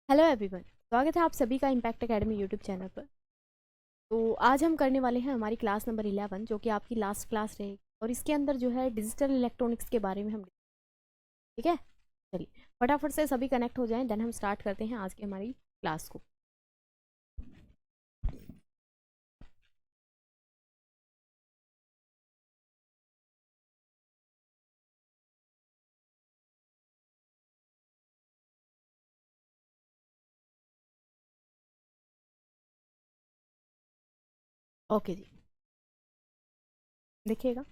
Hello everyone, स्वागत है आप सभी का इम्पैक्ट एकेडमी यूट्यूब चैनल पर। तो आज हम करने वाले हैं हमारी क्लास नंबर 11 जो कि आपकी लास्ट क्लास रहेगी और इसके अंदर जो है डिजिटल इलेक्ट्रॉनिक्स के बारे में हम। ठीक है, चलिए फटाफट से सभी कनेक्ट हो जाएं, देन हम स्टार्ट करते हैं आज की हमारी क्लास को। ओके जी, देखिएगा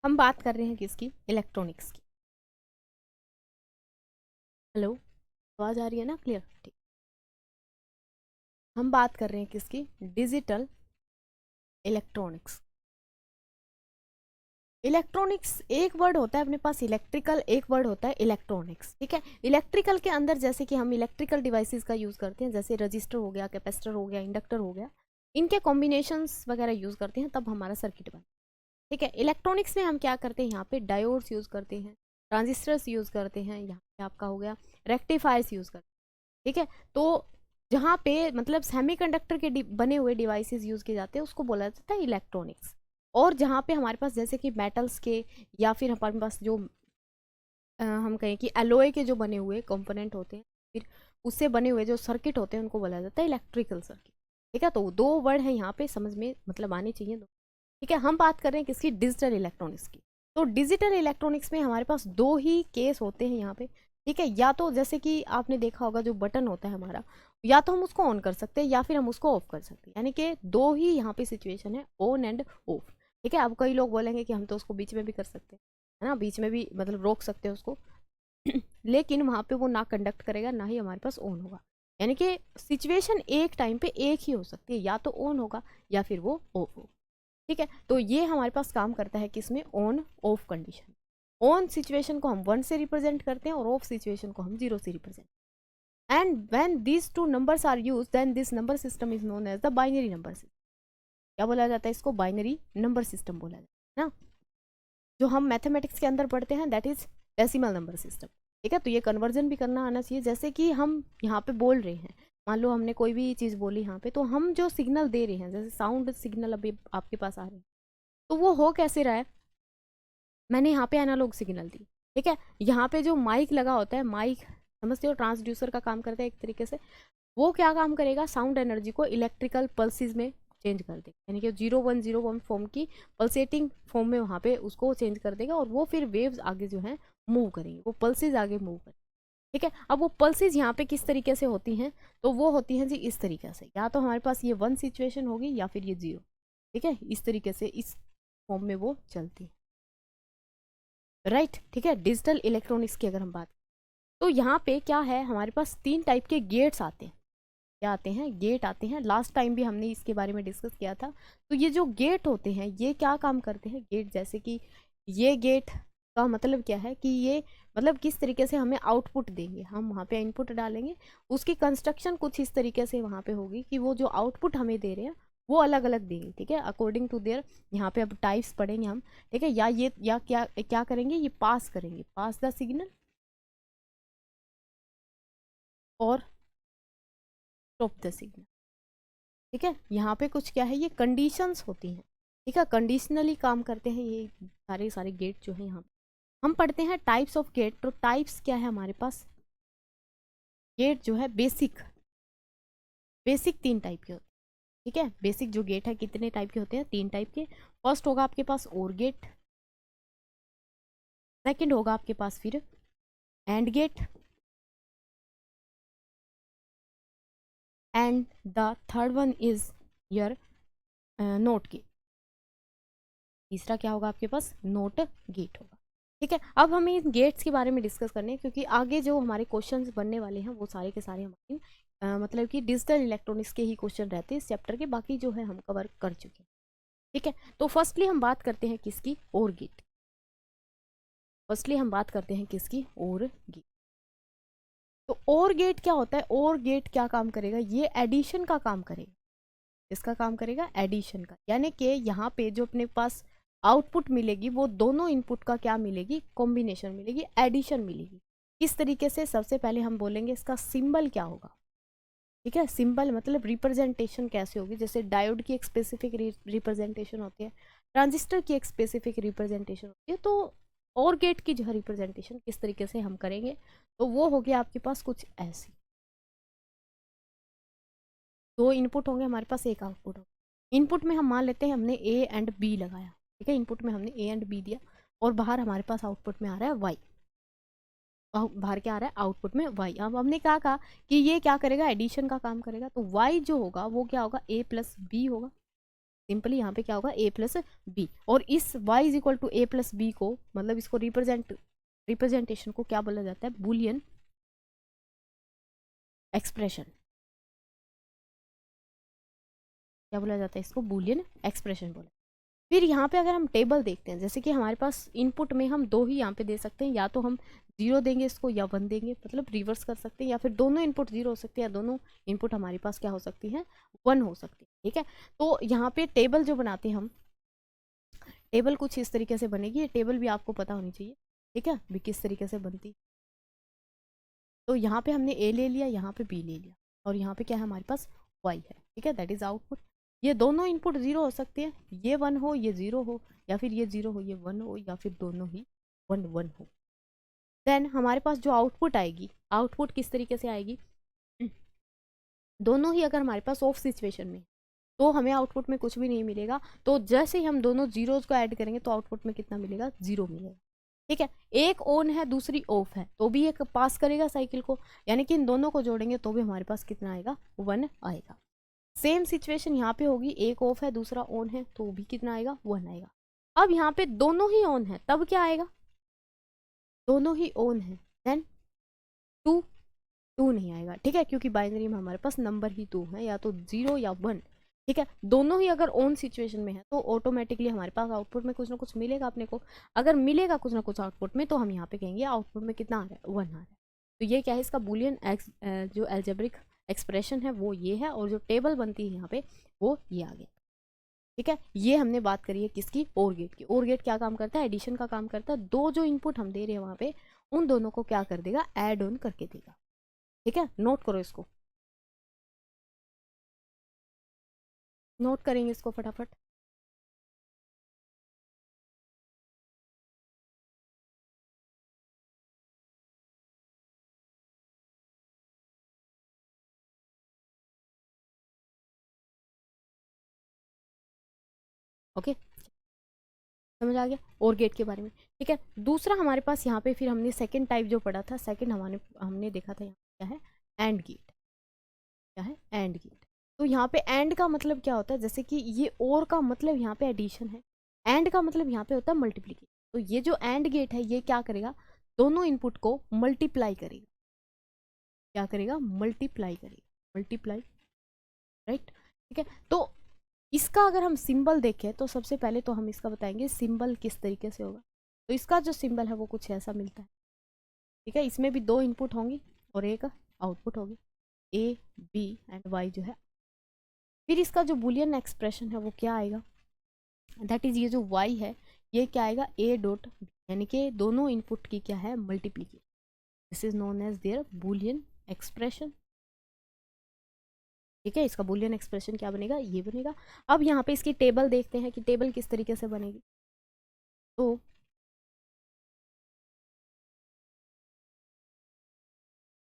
हम बात कर रहे हैं किसकी, इलेक्ट्रॉनिक्स की। हेलो, आवाज़ आ रही है ना क्लियर? ठीक, हम बात कर रहे हैं किसकी, डिजिटल इलेक्ट्रॉनिक्स। इलेक्ट्रॉनिक्स एक वर्ड होता है अपने पास इलेक्ट्रिकल, एक वर्ड होता है इलेक्ट्रॉनिक्स। ठीक है, इलेक्ट्रिकल के अंदर जैसे कि हम इलेक्ट्रिकल डिवाइसेस का यूज़ करते हैं, जैसे रजिस्टर हो गया, कैपेसिटर हो गया, इंडक्टर हो गया, इनके कॉम्बिनेशंस वगैरह यूज़ करते हैं, तब हमारा सर्किट बन। ठीक है, इलेक्ट्रॉनिक्स में हम क्या करते हैं, यहाँ पे डायोड्स यूज़ करते हैं, ट्रांजिस्टर्स यूज़ करते हैं, यहाँ पे आपका हो गया रेक्टिफायर्स यूज़ करते हैं। ठीक है, तो जहाँ पे मतलब सेमीकंडक्टर के बने हुए डिवाइसेस यूज़ किए जाते हैं उसको बोला जाता है इलेक्ट्रॉनिक्स। और जहाँ पे हमारे पास जैसे कि मेटल्स के या फिर हमारे पास जो हम कहें कि एलोय के जो बने हुए कंपोनेंट होते हैं, फिर उससे बने हुए जो सर्किट होते हैं उनको बोला जाता है इलेक्ट्रिकल सर्किट। ठीक है, तो दो वर्ड है यहाँ पे, समझ में मतलब आने चाहिए दो। ठीक है, हम बात कर रहे हैं किसकी, डिजिटल इलेक्ट्रॉनिक्स की। तो डिजिटल इलेक्ट्रॉनिक्स में हमारे पास दो ही केस होते हैं यहाँ पे। ठीक है, या तो जैसे कि आपने देखा होगा जो बटन होता है हमारा, या तो हम उसको ऑन कर सकते हैं या फिर हम उसको ऑफ कर सकते हैं, यानी कि दो ही यहाँ पे सिचुएशन है, ऑन एंड ऑफ। ठीक है, अब कई लोग बोलेंगे कि हम तो उसको बीच में भी कर सकते हैं, है ना, बीच में भी मतलब रोक सकते हैं उसको लेकिन वहाँ पे वो ना कंडक्ट करेगा ना ही हमारे पास ऑन होगा। यानी कि सिचुएशन एक टाइम पे एक ही हो सकती है, या तो ऑन होगा या फिर वो ऑफ होगा। ठीक है, तो ये हमारे पास काम करता है किसमें, on off condition. On situation को हम 1 से रिप्रेजेंट करते हैं और ऑफ सिचुएशन को हम 0 से represent. And when these two numbers are use then this number system is known as the binary number system. क्या बोला जाता है इसको, बाइनरी नंबर सिस्टम बोला जाता है ना, जो हम मैथमेटिक्स के अंदर पढ़ते हैं, that is decimal number system. ठीक है, तो ये कन्वर्जन भी करना आना चाहिए। जैसे कि हम यहाँ पे बोल रहे हैं, मान लो हमने कोई भी चीज़ बोली यहाँ पे, तो हम जो सिग्नल दे रहे हैं, जैसे साउंड सिग्नल अभी आपके पास आ रहे हैं, तो वो हो कैसे रहा है, मैंने यहाँ पे एनालॉग सिग्नल दी। ठीक है, यहाँ पे जो माइक लगा होता है, माइक समझते हो, ट्रांसड्यूसर का काम करता है एक तरीके से। वो क्या काम करेगा, साउंड एनर्जी को इलेक्ट्रिकल पल्सेस में चेंज कर देगा, यानी कि 0101 फॉर्म की पल्सेटिंग फॉर्म में वहाँ पे उसको चेंज कर देगा, और वो फिर वेव्स आगे जो है मूव करेंगे, वो पल्सेस आगे मूव करेंगे। ठीक है, अब वो पल्सेस यहाँ पे किस तरीके से होती हैं, तो वो होती हैं जी इस तरीके से, या तो हमारे पास ये 1 सिचुएशन होगी या फिर ये 0। ठीक है, इस तरीके से इस फॉर्म में वो चलती है, राइट। ठीक है, डिजिटल इलेक्ट्रॉनिक्स की अगर हम बात, तो यहाँ पे क्या है, हमारे पास 3 टाइप के गेट्स आते हैं। क्या आते हैं, गेट आते हैं। लास्ट टाइम भी हमने इसके बारे में डिस्कस किया था। तो ये जो गेट होते हैं ये क्या काम करते हैं, गेट जैसे कि ये गेट का मतलब क्या है कि ये मतलब किस तरीके से हमें आउटपुट देंगे, हम वहाँ पे इनपुट डालेंगे, उसकी कंस्ट्रक्शन कुछ इस तरीके से वहाँ पे होगी कि वो जो आउटपुट हमें दे रहे हैं वो अलग अलग देंगे। ठीक है, अकॉर्डिंग टू देयर, यहाँ पे अब टाइप्स पढ़ेंगे हम। ठीक है, या ये या क्या क्या करेंगे, ये पास करेंगे, पास द सिग्नल और स्टॉप द सिग्नल। ठीक है, यहाँ पे कुछ क्या है, ये कंडीशंस होती हैं। ठीक है, कंडीशनली काम करते हैं ये सारे सारे गेट जो है यहाँ पे। हम पढ़ते हैं टाइप्स ऑफ गेट। तो टाइप्स क्या है हमारे पास, गेट जो है बेसिक, बेसिक 3 टाइप के होते हैं। ठीक है, बेसिक जो गेट है कितने टाइप के होते हैं, 3 टाइप के। फर्स्ट होगा आपके पास और गेट, सेकेंड होगा आपके पास फिर and gate, and the third one is your not gate. तीसरा क्या होगा आपके पास, नोट गेट होगा। ठीक है, अब हमें इन गेट्स के बारे में डिस्कस करने हैं, क्योंकि आगे जो हमारे क्वेश्चंस बनने वाले हैं वो सारे के सारे हमारे मतलब कि डिजिटल इलेक्ट्रॉनिक्स के ही क्वेश्चन रहते हैं इस चैप्टर के, बाकी जो है हम कवर कर चुके हैं। ठीक है, तो फर्स्टली हम बात करते हैं किसकी, और गेट। फर्स्टली हम बात करते हैं किसकी, और गेट। तो और गेट क्या होता है, और गेट क्या काम करेगा, ये एडिशन का काम करेगा। इसका काम करेगा एडिशन का, यानी कि यहाँ पे जो अपने पास आउटपुट मिलेगी वो दोनों इनपुट का क्या मिलेगी, कॉम्बिनेशन मिलेगी, एडिशन मिलेगी। किस तरीके से, सबसे पहले हम बोलेंगे इसका सिंबल क्या होगा, ठीक है। सिंबल मतलब रिप्रेजेंटेशन कैसे होगी, जैसे डायोड की एक स्पेसिफिक रिप्रेजेंटेशन होती है, ट्रांजिस्टर की एक स्पेसिफिक रिप्रेजेंटेशन होती है, तो और गेट की जो है रिप्रेजेंटेशन किस तरीके से हम करेंगे, तो वो हो गया आपके पास कुछ ऐसी। दो इनपुट होंगे हमारे पास, एक आउटपुट होगा। इनपुट में हम मान लेते हैं हमने ए एंड बी लगाया, ठीक है, इनपुट में हमने ए एंड बी दिया, और बाहर हमारे पास आउटपुट में आ रहा है वाई, बाहर क्या आ रहा है, आउटपुट में वाई। अब हमने क्या कहा कि ये क्या करेगा, एडिशन का काम करेगा, तो वाई जो होगा वो क्या होगा, ए प्लस बी होगा। सिंपली यहाँ पे क्या होगा, ए प्लस बी, और इस y is equal to A plus B को, मतलब इसको रिप्रेजेंटेशन को क्या बोला जाता है, बुलियन एक्सप्रेशन। क्या बोला जाता है इसको, बुलियन एक्सप्रेशन बोला। फिर यहाँ पे अगर हम टेबल देखते हैं, जैसे कि हमारे पास इनपुट में हम दो ही यहाँ पे दे सकते हैं, या तो हम 0 देंगे इसको या 1 देंगे, मतलब रिवर्स कर सकते हैं, या फिर दोनों इनपुट 0 हो सकते हैं, या दोनों इनपुट हमारे पास क्या हो सकती है, 1 हो सकती है, ठीक है। तो यहाँ पे टेबल जो बनाते हैं हम, टेबल कुछ इस तरीके से बनेगी, ये टेबल भी आपको पता होनी चाहिए, ठीक है, भी किस तरीके से बनती। तो यहाँ पे हमने ए ले लिया, यहाँ पे बी ले लिया, और यहाँ पे क्या है हमारे पास वाई है, ठीक है, दैट इज आउटपुट। ये दोनों इनपुट 0 हो सकते हैं, ये 1 हो ये 0 हो, या फिर ये 0 हो ये 1 हो, या फिर दोनों ही 1 1 हो। देन हमारे पास जो आउटपुट आएगी, आउटपुट किस तरीके से आएगी, दोनों ही अगर हमारे पास ऑफ सिचुएशन में, तो हमें आउटपुट में कुछ भी नहीं मिलेगा, तो जैसे ही हम दोनों जीरोज को ऐड करेंगे तो आउटपुट में कितना मिलेगा, 0 मिलेगा, ठीक है। एक ऑन है दूसरी ऑफ है, तो भी एक पास करेगा साइकिल को, यानी कि इन दोनों को जोड़ेंगे तो भी हमारे पास कितना आएगा, 1 आएगा। सेम सिचुएशन यहाँ पे होगी, एक ऑफ है दूसरा ऑन है, तो भी कितना आएगा, 1 आएगा। अब यहाँ पे दोनों ही ऑन है, तब क्या आएगा, दोनों ही ऑन है, देन 2 2 नहीं आएगा, ठीक है, क्योंकि बाइनरी में हमारे पास नंबर ही 2 है, या तो 0 या 1, ठीक है। दोनों ही अगर ऑन सिचुएशन में है तो ऑटोमेटिकली हमारे पास आउटपुट में कुछ ना कुछ मिलेगा अपने को। अगर मिलेगा कुछ ना कुछ आउटपुट में, तो हम यहाँ पे कहेंगे आउटपुट में कितना आ रहा है, 1 आ रहा है। तो ये क्या है, इसका बुलियन जो एल्जेब्रिक एक्सप्रेशन है वो ये है, और जो टेबल बनती है यहाँ पे वो ये आ गया, ठीक है। ये हमने बात करी है किसकी, ओर गेट की। ओर गेट क्या काम करता है, एडिशन का काम करता है, दो जो इनपुट हम दे रहे हैं वहाँ पे, उन दोनों को क्या कर देगा, एड ऑन करके देगा, ठीक है। नोट करो इसको, नोट करेंगे इसको फटाफट। ओके, समझ आ गया और गेट के बारे में, ठीक है। दूसरा हमारे पास यहाँ पे फिर हमने सेकंड टाइप जो पढ़ा था, सेकंड हमने हमने देखा था यहाँ क्या है, एंड गेट। क्या है, एंड गेट। तो यहाँ पे एंड का मतलब क्या होता है, जैसे कि ये और का मतलब यहाँ पे एडिशन है, एंड का मतलब यहाँ पे होता है मल्टीप्लीकेशन। तो ये जो एंड गेट है ये क्या करेगा, दोनों इनपुट को मल्टीप्लाई करेगा, क्या करेगा, मल्टीप्लाई करेगा, मल्टीप्लाई, राइट, ठीक है। तो इसका अगर हम सिंबल देखें तो सबसे पहले तो हम इसका बताएंगे सिंबल किस तरीके से होगा। तो इसका जो सिंबल है वो कुछ ऐसा मिलता है, ठीक है। इसमें भी दो इनपुट होंगी और एक आउटपुट होगी, ए बी एंड वाई जो है। फिर इसका जो बुलियन एक्सप्रेशन है वो क्या आएगा, दैट इज ये जो वाई है ये क्या आएगा, ए डॉट बी, यानी कि दोनों इनपुट की क्या है, multiplication. This is known as their Boolean expression, ठीक है। इसका बुलियन एक्सप्रेशन क्या बनेगा, ये बनेगा। अब यहाँ पे इसकी टेबल देखते हैं कि टेबल किस तरीके से बनेगी। तो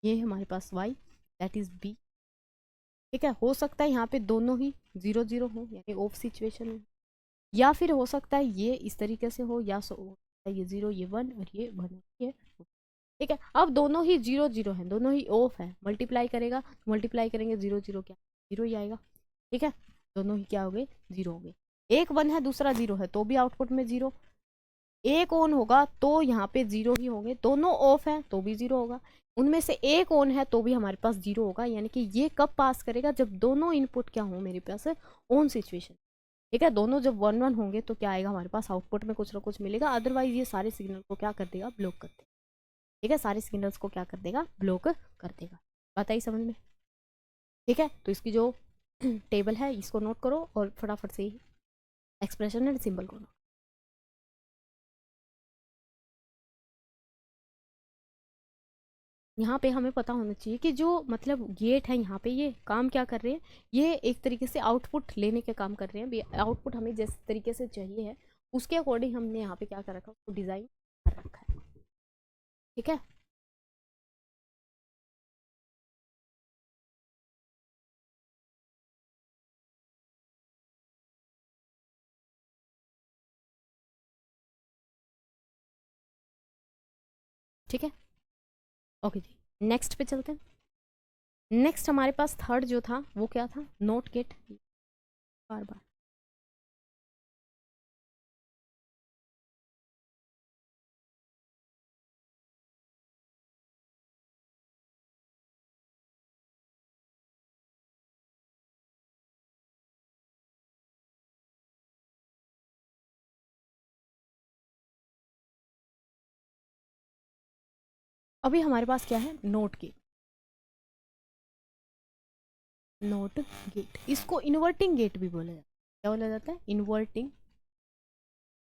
ये है हमारे पास y, दैट इज b, ठीक है। हो सकता है यहाँ पे दोनों ही 0 0 हो, यानी ऑफ सिचुएशन में, या फिर हो सकता है ये इस तरीके से हो, या हो सकता है ये 0 ये 1 और ये 1 ये, ठीक है। अब दोनों ही 0 0 है, दोनों ही ऑफ है, मल्टीप्लाई करेगा, मल्टीप्लाई करेंगे 0 0 क्या 0 ही आएगा, ठीक है। दोनों ही क्या हो गए, 0 हो गए। एक 1 है दूसरा 0 है, तो भी आउटपुट में 0। एक ऑन होगा तो यहाँ पे 0 ही होंगे, दोनों ऑफ है तो भी 0 होगा। उनमें से एक ऑन है तो भी हमारे पास 0 होगा, यानी कि ये कब पास करेगा, जब दोनों इनपुट क्या हो मेरे पास ऑन सिचुएशन, ठीक है। दोनों जब 1 1 होंगे तो क्या आएगा हमारे पास, आउटपुट में कुछ ना कुछ मिलेगा, अदरवाइज ये सारे सिग्नल को क्या कर देगा, ब्लॉक कर देगा, ठीक है। सारे सिग्नल्स को क्या कर देगा, ब्लॉक कर देगा। बात आई समझ में, ठीक है। तो इसकी जो टेबल है इसको नोट करो और फटाफट से एक्सप्रेशन एंड सिंबल को नोट यहाँ पे हमें पता होना चाहिए कि जो मतलब गेट है यहाँ पे ये काम क्या कर रहे हैं, ये एक तरीके से आउटपुट लेने के काम कर रहे हैं। आउटपुट हमें जिस तरीके से चाहिए है उसके अकॉर्डिंग हमने यहाँ पे क्या कर रखा है, उसको डिज़ाइन कर रखा है। ठीक है, ठीक है, ओके जी, नेक्स्ट पे चलते हैं। नेक्स्ट हमारे पास थर्ड जो था वो क्या था, नोट गेट। बार बार अभी हमारे पास क्या है, नोट गेट। नोट गेट, इसको इन्वर्टिंग गेट भी बोला जाता है। क्या बोला जाता है, इन्वर्टिंग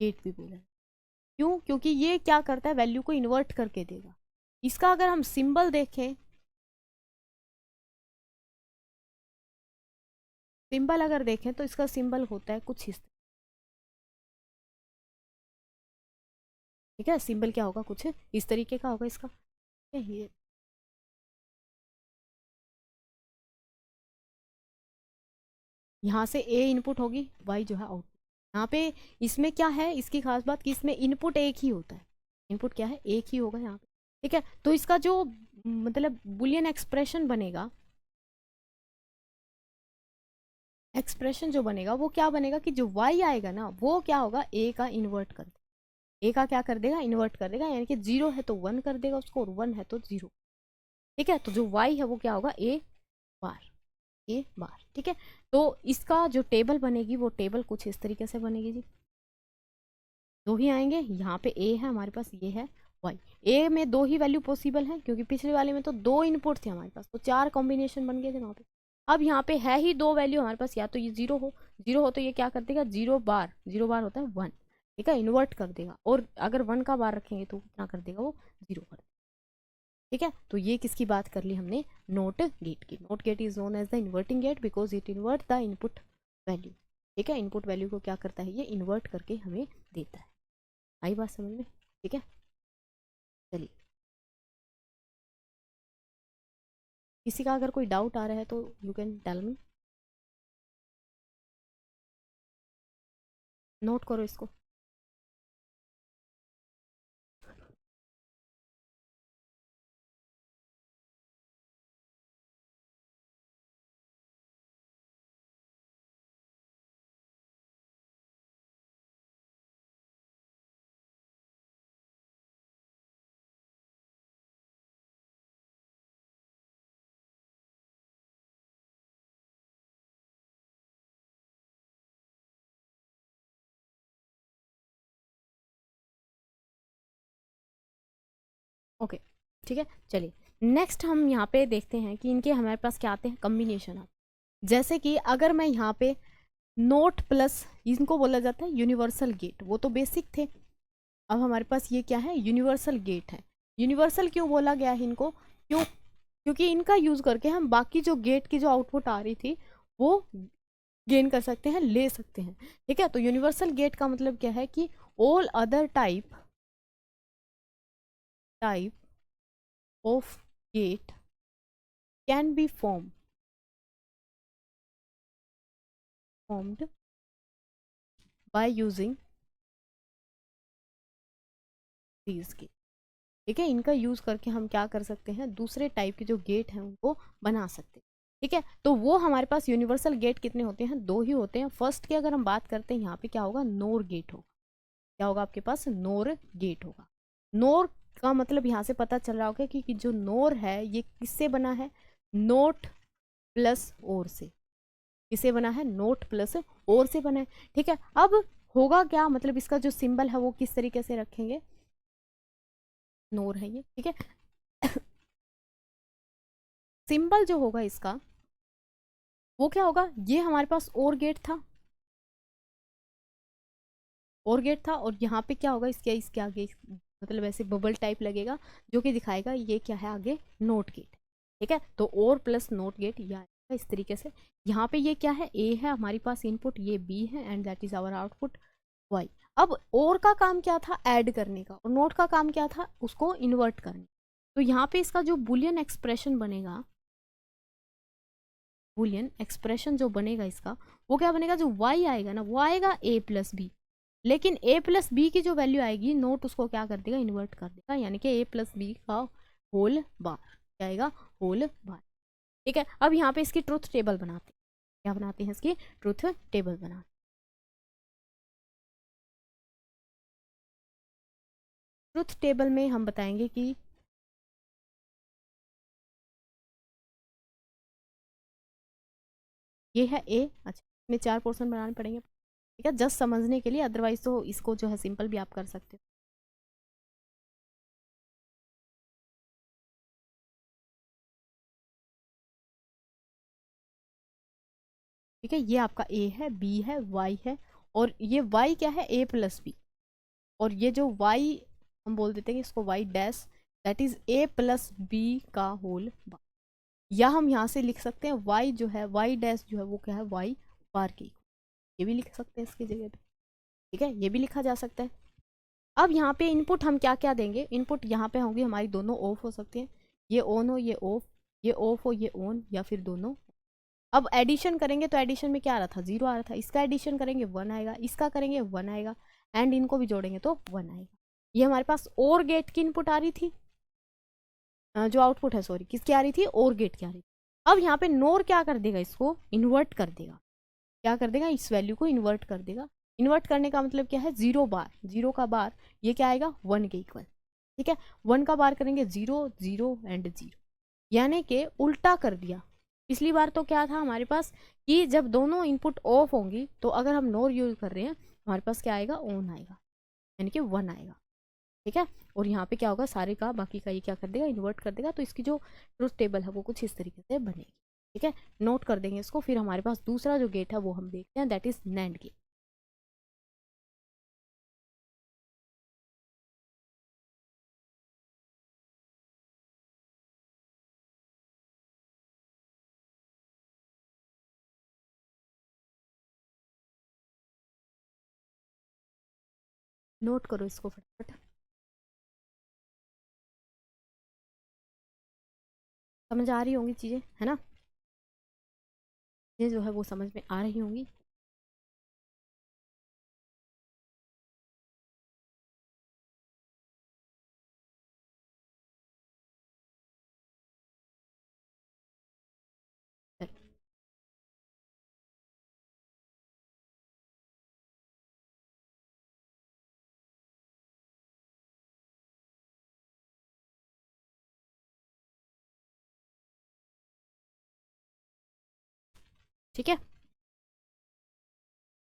गेट भी बोला जाता है। क्यों, क्योंकि ये क्या करता है, वैल्यू को इन्वर्ट करके देगा। इसका अगर हम सिंबल देखें, सिंबल अगर देखें तो इसका सिंबल होता है कुछ इस, ठीक है, सिंबल क्या होगा, कुछ इस तरीके का होगा इसका। ये यहाँ से ए इनपुट होगी, वाई जो है आउटपुट। यहाँ पे इसमें क्या है, इसकी खास बात कि इसमें इनपुट एक ही होता है। इनपुट क्या है, एक ही होगा यहाँ पे। ठीक है, तो इसका जो मतलब बुलियन एक्सप्रेशन बनेगा, एक्सप्रेशन जो बनेगा वो क्या बनेगा कि जो वाई आएगा ना वो क्या होगा, ए का इन्वर्ट कर देगा। ए का क्या कर देगा, इन्वर्ट कर देगा, यानी कि जीरो है तो वन कर देगा उसको, और वन है तो जीरो। ठीक है, तो जो वाई है वो क्या होगा, ए बार, ए बार। ठीक है, तो इसका जो टेबल बनेगी वो टेबल कुछ इस तरीके से बनेगी जी। दो ही आएंगे, यहाँ पे ए है हमारे पास, ये है वाई। ए में दो ही वैल्यू पॉसिबल है, क्योंकि पिछले वाले में तो दो इनपुट थे हमारे पास, तो चार कॉम्बिनेशन बन गए थे वहाँ पे। अब यहाँ पे है ही दो वैल्यू हमारे पास, या तो ये जीरो हो, जीरो हो तो ये क्या कर देगा, जीरो बार, जीरो बार होता है वन। ठीक है, इन्वर्ट कर देगा, और अगर वन का बार रखेंगे तो कितना कर देगा, वो जीरो कर देगा। ठीक है, तो ये किसकी बात कर ली हमने, नोट गेट की। Not gate is known as the inverting gate because it invert the input value. ठीक है, इनपुट वैल्यू को क्या करता है, ये इन्वर्ट करके हमें देता है। आई बात समझ में, ठीक है, चलिए। किसी का अगर कोई डाउट आ रहा है तो you can tell me, note करो इसको। ओके, ठीक है, चलिए। नेक्स्ट हम यहाँ पे देखते हैं कि इनके हमारे पास क्या आते हैं, कम्बिनेशन आते हैं। जैसे कि अगर मैं यहाँ पे नोट प्लस, इनको बोला जाता है यूनिवर्सल गेट, वो तो बेसिक थे। अब हमारे पास ये क्या है, यूनिवर्सल गेट है। यूनिवर्सल क्यों बोला गया है इनको, क्यों, क्योंकि इनका यूज करके हम बाकी जो गेट की जो आउटपुट आ रही थी वो गेन कर सकते हैं, ले सकते हैं। ठीक है, तो यूनिवर्सल गेट का मतलब क्या है कि all other type type of gate can be formed by using these gate. ठीक है, इनका यूज करके हम क्या कर सकते हैं, दूसरे टाइप के जो गेट हैं उनको बना सकते हैं। ठीक है, तो वो हमारे पास यूनिवर्सल गेट कितने होते हैं, दो ही होते हैं। फर्स्ट की अगर हम बात करते हैं, यहाँ पे क्या होगा, नोर गेट होगा। क्या होगा आपके पास, नोर गेट होगा। नोर का मतलब यहाँ से पता चल रहा होगा कि जो नोर है ये किससे बना है, नोट प्लस और से। किसे बना है, नोट प्लस और से बना है। ठीक है, अब होगा क्या, मतलब इसका जो सिंबल है वो किस तरीके से रखेंगे, नोर है ये। ठीक है, सिंबल जो होगा इसका वो क्या होगा, ये हमारे पास और गेट था, और गेट था, और यहाँ पे क्या होगा, इसके इसके आगे मतलब ऐसे बबल टाइप लगेगा जो कि दिखाएगा ये क्या है आगे नोट गेट। ठीक है, तो और प्लस नोट गेट यह आएगा इस तरीके से। यहाँ पे ये क्या है, ए है हमारे पास इनपुट, ये बी है and that is our output Y. अब और का काम क्या था, ऐड करने का, और नोट का काम क्या था, उसको इन्वर्ट करने। तो यहाँ पे इसका जो बुलियन एक्सप्रेशन बनेगा, बुलियन एक्सप्रेशन जो बनेगा इसका, वो क्या बनेगा, जो y आएगा ना वो आएगा a प्लस बी, लेकिन a प्लस बी की जो वैल्यू आएगी नोट उसको क्या कर देगा, इन्वर्ट कर देगा, यानी कि a प्लस बी का होल बार क्या आएगा, होल बार। ठीक है, अब यहाँ पे इसकी ट्रुथ टेबल बनाते हैं। क्या बनाते हैं, इसकी ट्रुथ टेबल बनाते हैं। ट्रुथ टेबल में हम बताएंगे कि ये है ए, अच्छा इसमें 4 पोर्शन बनाने पड़ेंगे। ठीक है, जस्ट समझने के लिए, अदरवाइज तो इसको जो है सिंपल भी आप कर सकते हो। ठीक है, ये आपका ए है, बी है, वाई है, और ये वाई क्या है, ए प्लस बी, और ये जो वाई हम बोल देते हैं कि इसको Y dash, that is A plus B का होल बार। या हम यहाँ से लिख सकते हैं वाई जो है, वाई डैश जो है वो क्या है, वाई बार की, ये भी लिख सकते हैं इसकी जगह पे। ठीक है, ये भी लिखा जा सकता है। अब यहाँ पे इनपुट हम क्या क्या देंगे, इनपुट यहाँ पे होंगी हमारी दोनों ऑफ हो सकती हैं, ये ऑन हो ये ऑफ, ये ऑफ हो ये ऑन, या फिर दोनों। अब एडिशन करेंगे तो एडिशन में क्या आ रहा था, 0 आ रहा था, इसका एडिशन करेंगे 1 आएगा, इसका करेंगे 1 आएगा, एंड इनको भी जोड़ेंगे तो 1 आएगा। ये हमारे पास और गेट की इनपुट आ रही थी, जो आउटपुट है सॉरी किसकी आ रही थी, और गेट की आ रही थी। अब यहाँ पे नोर क्या कर देगा, इसको इन्वर्ट कर देगा। क्या कर देगा, इस वैल्यू को इन्वर्ट कर देगा। इन्वर्ट करने का मतलब क्या है, 0 बार, 0 का बार ये क्या आएगा, 1 के इक्वल। ठीक है, 1 का बार करेंगे 0 0 एंड 0, यानी कि उल्टा कर दिया। पिछली बार तो क्या था हमारे पास कि जब दोनों इनपुट ऑफ होंगी तो अगर हम नोर यूज कर रहे हैं हमारे पास क्या आएगा, ऑन आएगा, यानी कि 1 आएगा। ठीक है, और यहाँ पे क्या होगा, सारे का बाकी का ये क्या कर देगा, इन्वर्ट कर देगा। तो इसकी जो ट्रुथ टेबल है वो कुछ इस तरीके से बनेगी। ठीक है, नोट कर देंगे इसको। फिर हमारे पास दूसरा जो गेट है वो हम देखते हैं, that is nand gate. Note करो इसको फटाफट, समझ आ रही होंगी चीज़ें, है ना, ये जो है वो समझ में आ रही होंगी। चलो, ठीक है,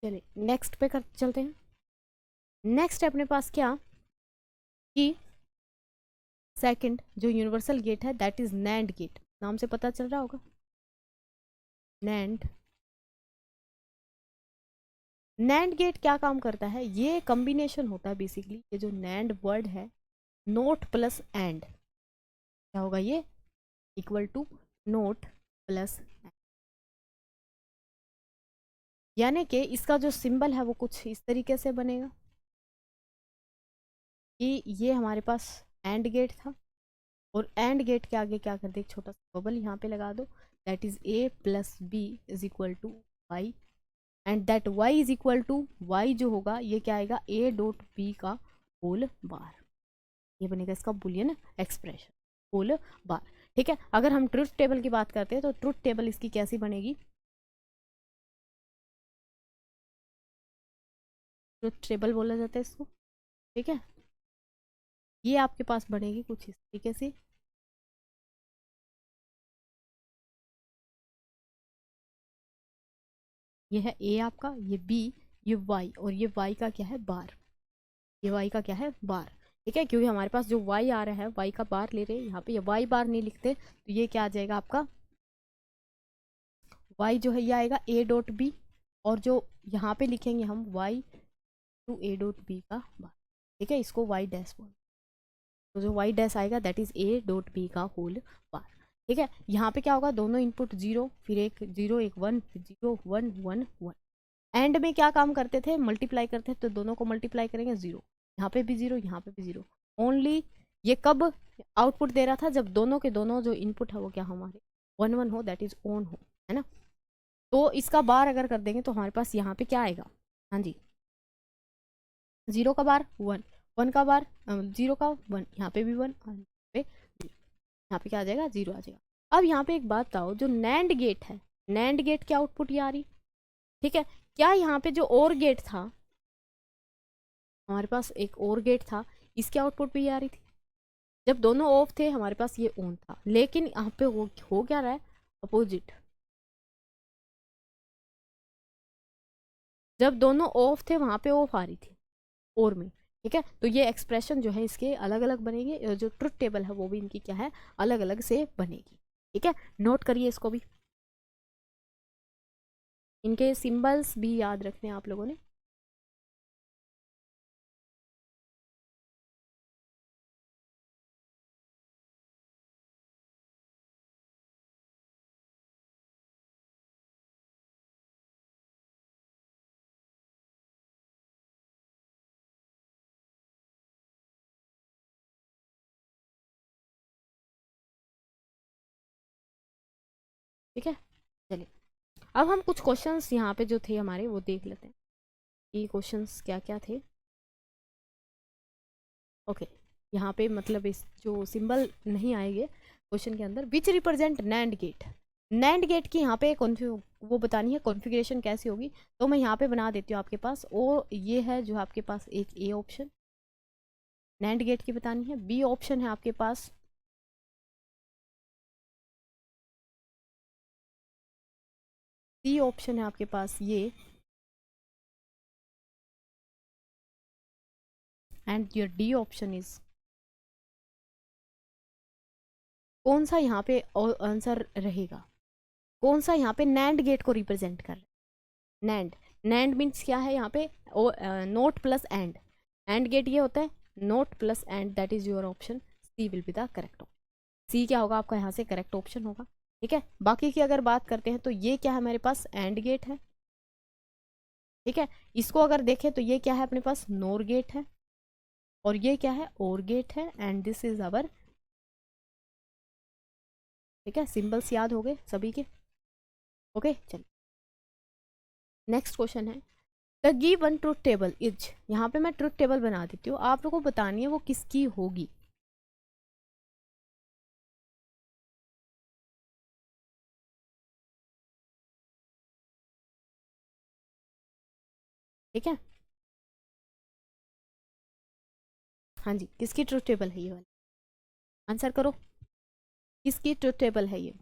चलिए नेक्स्ट पे कर चलते हैं। नेक्स्ट है अपने पास क्या, कि सेकंड जो यूनिवर्सल गेट है दैट इज नैंड गेट। नाम से पता चल रहा होगा, नैंड। नैंड गेट क्या काम करता है, ये कॉम्बिनेशन होता है बेसिकली, ये जो नैंड वर्ड है, नोट प्लस एंड, क्या होगा ये, इक्वल टू नोट प्लस, यानी कि इसका जो सिंबल है वो कुछ इस तरीके से बनेगा कि ये हमारे पास एंड गेट था, और एंड गेट के आगे क्या कर दे, एक छोटा सा बबल यहाँ पे लगा दो, that is A plus B is equal to Y, and that Y is equal to, Y जो होगा ये क्या आएगा, ए डॉट बी का होल बार। ये बनेगा इसका बुलियन एक्सप्रेशन, होल बार। ठीक है, अगर हम ट्रुथ टेबल की बात करते हैं तो ट्रुथ टेबल इसकी कैसी बनेगी, ट्रुथ टेबल बोला जाता है इसको। ठीक है, ये आपके पास बनेगी कुछ इस तरीके से। ये है ए आपका, ये बी, ये वाई, और ये वाई का क्या है, बार, ये वाई का क्या है, बार। ठीक है, क्योंकि हमारे पास जो वाई आ रहा है वाई का बार ले रहे हैं, यहाँ पे ये वाई बार नहीं लिखते तो ये क्या आ जाएगा आपका, वाई जो है ये आएगा ए डॉट बी, और जो यहाँ पे लिखेंगे हम Y to A dot B का बार। ठीक है, इसको वाई डैश बोल। तो जो वाई डैश आएगा that is A dot B का होल बार। ठीक है, यहाँ पे क्या होगा, दोनों इनपुट 0, फिर एक 0 एक 1, फिर 0 1 1 1। एंड में क्या काम करते थे, मल्टीप्लाई करते थे, तो दोनों को मल्टीप्लाई करेंगे 0, यहाँ पे भी 0, यहाँ पे भी 0। ओनली ये कब आउटपुट दे रहा था, जब दोनों के दोनों जो इनपुट है वो क्या हमारे 1 1 हो, दैट इज ऑन हो, है ना। तो इसका बार अगर कर देंगे तो हमारे पास यहाँ पे क्या आएगा, हाँ जी 0 का बार 1, 1 का बार 0 का 1, यहाँ पे भी 1 और यहाँ पे क्या आ जाएगा 0 आ जाएगा। अब यहाँ पे एक बात बताओ, जो नैंड गेट है, नैंड गेट की आउटपुट ये आ रही, ठीक है, क्या यहाँ पे जो और गेट था, हमारे पास एक और गेट था, इसकी आउटपुट भी ये आ रही थी। जब दोनों ऑफ थे हमारे पास ये ऑन था, लेकिन यहाँ पे हो क्या रहा है, अपोजिट। जब दोनों ऑफ थे वहां पे ऑफ आ रही थी और में, ठीक है। तो ये एक्सप्रेशन जो है इसके अलग अलग बनेगी, जो ट्रुथ टेबल है वो भी इनकी क्या है, अलग अलग से बनेगी। ठीक है, नोट करिए इसको भी, इनके सिंबल्स भी याद रखने हैं आप लोगों ने। ठीक है, चलिए अब हम कुछ क्वेश्चंस यहाँ पे जो थे हमारे वो देख लेते हैं कि क्वेश्चंस क्या क्या थे। ओके, यहाँ पे मतलब इस जो सिंबल नहीं आएंगे क्वेश्चन के अंदर, which represent nand gate. Nand gate की यहाँ पे वो बतानी है कॉन्फ़िगरेशन कैसी होगी, तो मैं यहाँ पे बना देती हूँ आपके पास। और ये है जो आपके पास एक ए ऑप्शन नैंड गेट की बतानी है, बी ऑप्शन है आपके पास सी ऑप्शन है आपके पास ये, and your D option is, कौन सा यहाँ पे आंसर रहेगा, कौन सा यहाँ पे नैंड गेट को रिप्रेजेंट कर रहा है। नैंड, नैंड मीन्स क्या है यहाँ पे, नोट प्लस एंड गेट ये होता है note plus and, that is your option C will be the correct option. C क्या होगा आपका यहाँ से करेक्ट ऑप्शन होगा। ठीक है, बाकी की अगर बात करते हैं तो ये क्या है हमारे पास एंड गेट है। ठीक है, इसको अगर देखें तो ये क्या है अपने पास नोर गेट है, और ये क्या है और गेट है, एंड दिस इज अवर। ठीक है, सिंबल्स याद हो गए सभी के। ओके चलिए नेक्स्ट क्वेश्चन है, the given truth table is, यहाँ पे मैं ट्रुथ टेबल बना देती हूँ, आप लोगों को बतानी है वो किसकी होगी। ठीक है, हाँ जी किसकी ट्रुथ टेबल है ये वाली, आंसर करो, किसकी ट्रुथ टेबल है ये।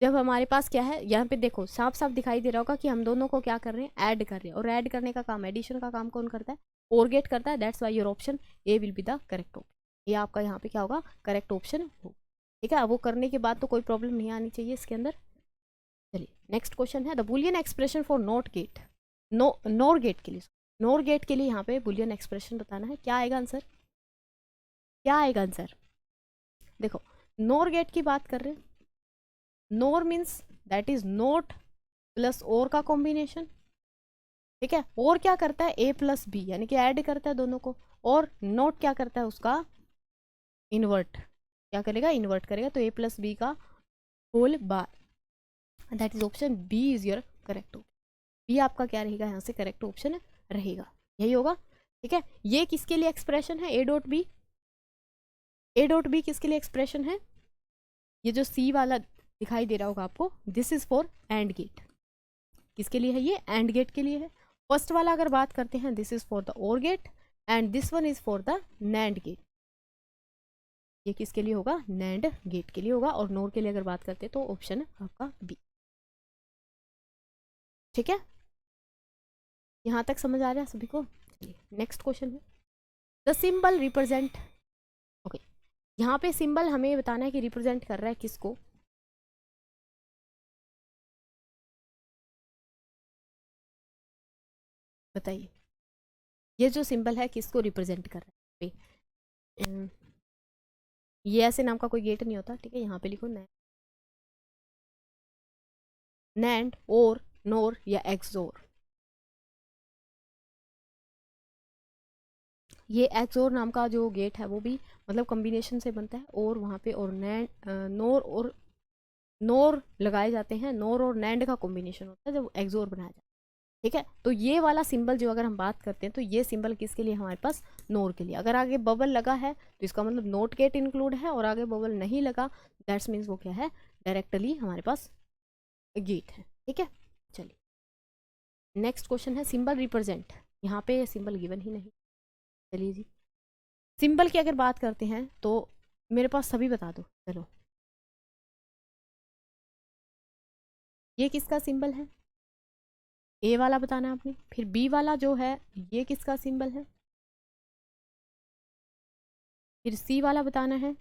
जब हमारे पास क्या है यहाँ पे देखो साफ साफ दिखाई दे रहा होगा कि हम दोनों को क्या कर रहे हैं, ऐड कर रहे हैं, और ऐड करने का काम, एडिशन का काम कौन करता है, और गेट करता है। That's why your option A will be the correct option, ये आपका यहाँ पे क्या होगा करेक्ट ऑप्शन हो। ठीक है, अब वो करने के बाद तो कोई प्रॉब्लम नहीं आनी चाहिए इसके अंदर। चलिए नेक्स्ट क्वेश्चन है, the Boolean expression for not gate, nor gate के लिए, नोर गेट के लिए यहाँ पे बुलियन एक्सप्रेशन बताना है, क्या आएगा आंसर, क्या आएगा आंसर। देखो नोर गेट की बात कर रहे हैं, NOR means that is NOT plus OR का कॉम्बिनेशन। ठीक है, और क्या करता है ए प्लस बी, यानी कि ऐड करता है दोनों को, और नोट क्या करता है उसका इन्वर्ट, क्या करेगा इन्वर्ट करेगा, तो ए प्लस बी का whole bar, that is option B is your correct option. B आपका क्या रहेगा यहाँ से करेक्ट ऑप्शन रहेगा, यही होगा। ठीक है, ये किसके लिए एक्सप्रेशन है A dot B, A dot B किसके लिए एक्सप्रेशन है, ये जो सी वाला दिखाई दे रहा होगा आपको, this is for and gate, किसके लिए है ये एंड गेट के लिए है। फर्स्ट वाला अगर बात करते हैं, this is for the or gate, and this one is for the nand gate, ये किसके लिए होगा नैंड गेट के लिए होगा। और नोर के लिए अगर बात करते हैं तो ऑप्शन आपका बी। ठीक है, यहाँ तक समझ आ रहा है सभी को। चलिए नेक्स्ट क्वेश्चन है, द सिंबल रिप्रेजेंट, ओके यहाँ पे सिंबल हमें बताना है कि रिप्रेजेंट कर रहा है किसको। बताइए, ये जो सिंबल है किसको रिप्रेजेंट कर रहा है, ये ऐसे नाम का कोई गेट नहीं होता, ठीक है। यहाँ पे लिखो नैंड, और, नोर या एक्सोर। ये एक्सोर नाम का जो गेट है वो भी मतलब कॉम्बिनेशन से बनता है, और वहाँ पे और नैंड, नोर और नोर लगाए जाते हैं। नोर और नैंड का कॉम्बिनेशन होता है जब एक्सोर बनाया जाता है, ठीक है। तो ये वाला सिंबल जो अगर हम बात करते हैं तो ये सिंबल किसके लिए, हमारे पास नोर के लिए। अगर आगे बबल लगा है तो इसका मतलब नोट गेट इंक्लूड है, और आगे बबल नहीं लगा दैट्स मीन्स वो क्या है, डायरेक्टली हमारे पास गेट है, ठीक है। चलिए नेक्स्ट क्वेश्चन है सिंबल रिप्रेजेंट। यहाँ पे सिंबल गिवन ही नहीं। चलिए जी, सिंबल की अगर बात करते हैं तो मेरे पास सभी बता दो। चलो, ये किसका सिंबल है, ए वाला बताना है आपने। फिर बी वाला जो है ये किसका सिंबल है, फिर सी वाला बताना है,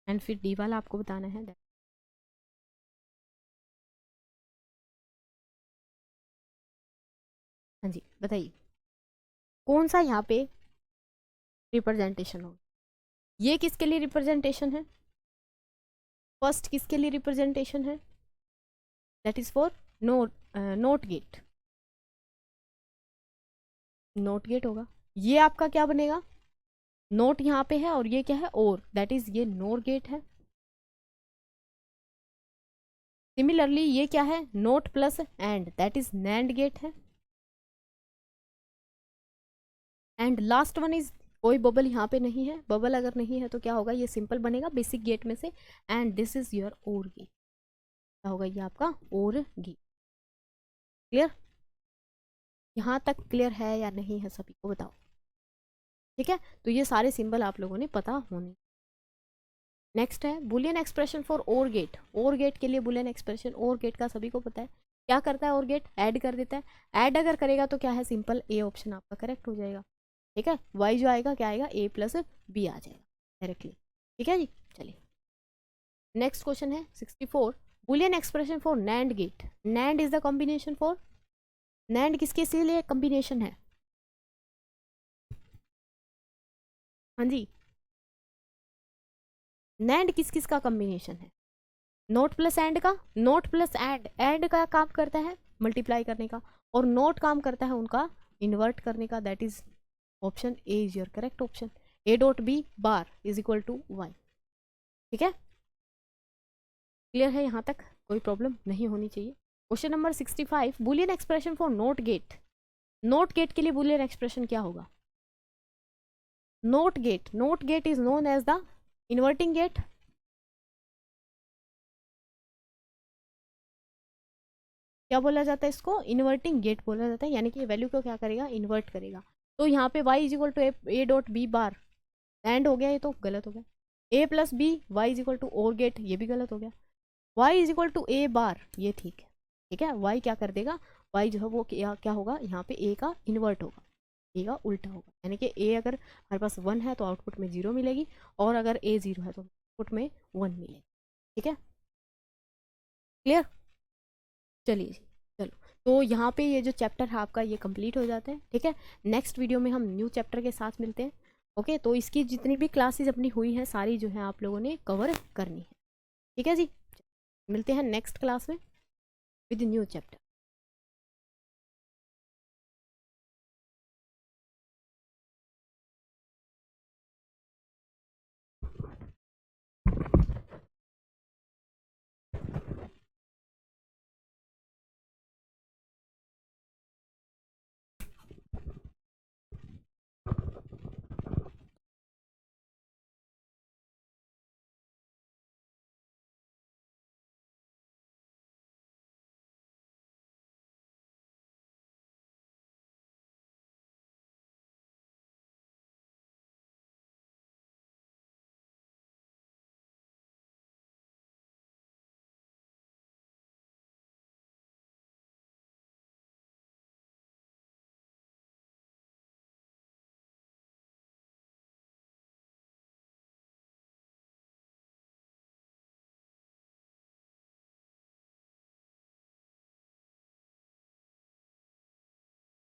एंड फिर डी वाला आपको बताना है। हाँ जी बताइए, कौन सा यहाँ पे रिप्रेजेंटेशन हो। ये किसके लिए रिप्रेजेंटेशन है, फर्स्ट किसके लिए रिप्रेजेंटेशन है, that is for not, not gate. Not gate होगा। ये आपका क्या बनेगा, नोट यहाँ पे है और ये क्या है, और दैट इज ये नोर गेट है। सिमिलरली ये क्या है, note plus and, that is nand gate है। एंड लास्ट वन इज, कोई बबल यहाँ पे नहीं है। बबल अगर नहीं है तो क्या होगा, ये सिंपल बनेगा बेसिक गेट में से, एंड दिस इज योर और गेट। क्या होगा, ये आपका और गेट। क्लियर, यहाँ तक क्लियर है या नहीं है सभी को बताओ, ठीक है। तो ये सारे सिंबल आप लोगों ने पता होने। नेक्स्ट है बुलियन एक्सप्रेशन फॉर और गेट। और गेट के लिए बुलियन एक्सप्रेशन, और गेट का सभी को पता है क्या करता है, और गेट ऐड कर देता है। ऐड अगर करेगा तो क्या है, सिंपल ए ऑप्शन आपका करेक्ट हो जाएगा, ठीक है। वाई जो आएगा क्या आएगा, ए प्लस बी आ जाएगा डायरेक्टली, ठीक है जी। चलिए नेक्स्ट क्वेश्चन है 64, Boolean expression for nand gate. Nand is the combination for, nand किसके लिए कॉम्बिनेशन है, हाँ जी, नैंड किस किस का कॉम्बिनेशन है, नोट प्लस एंड का। नोट प्लस एंड, एंड का काम करता है मल्टीप्लाई करने का, और नोट काम करता है उनका इन्वर्ट करने का, that is option A is your correct option. A dot B bar is equal to Y, ठीक है। क्लियर है, यहाँ तक कोई प्रॉब्लम नहीं होनी चाहिए। Question number 65, Boolean expression for not gate. Not gate के लिए बुलियन एक्सप्रेशन क्या होगा, not gate, not gate is known as the inverting gate. क्या बोला जाता है इसको, इन्वर्टिंग गेट बोला जाता है, यानी कि वैल्यू को क्या करेगा, इन्वर्ट करेगा। तो यहाँ पे y is equal to A dot B bar, AND हो गया, ये तो गलत हो गया। A plus B Y is equal to OR gate, ये भी गलत हो गया। y is equal to A bar, ये ठीक है, ठीक है। y क्या कर देगा, y जो है वो क्या होगा, यहाँ पे a का इन्वर्ट होगा, a का उल्टा होगा, यानी कि a अगर हमारे पास 1 है तो आउटपुट में 0 मिलेगी, और अगर a 0 है तो आउटपुट में 1 मिलेगी, ठीक है। क्लियर, चलिए जी, चलो। तो यहाँ पे ये जो चैप्टर है आपका ये कंप्लीट हो जाता है, ठीक है। नेक्स्ट वीडियो में हम न्यू चैप्टर के साथ मिलते हैं, ओके। तो इसकी जितनी भी क्लासेस अपनी हुई हैं सारी जो है आप लोगों ने कवर करनी है, ठीक है जी। मिलते हैं नेक्स्ट क्लास में विद न्यू चैप्टर।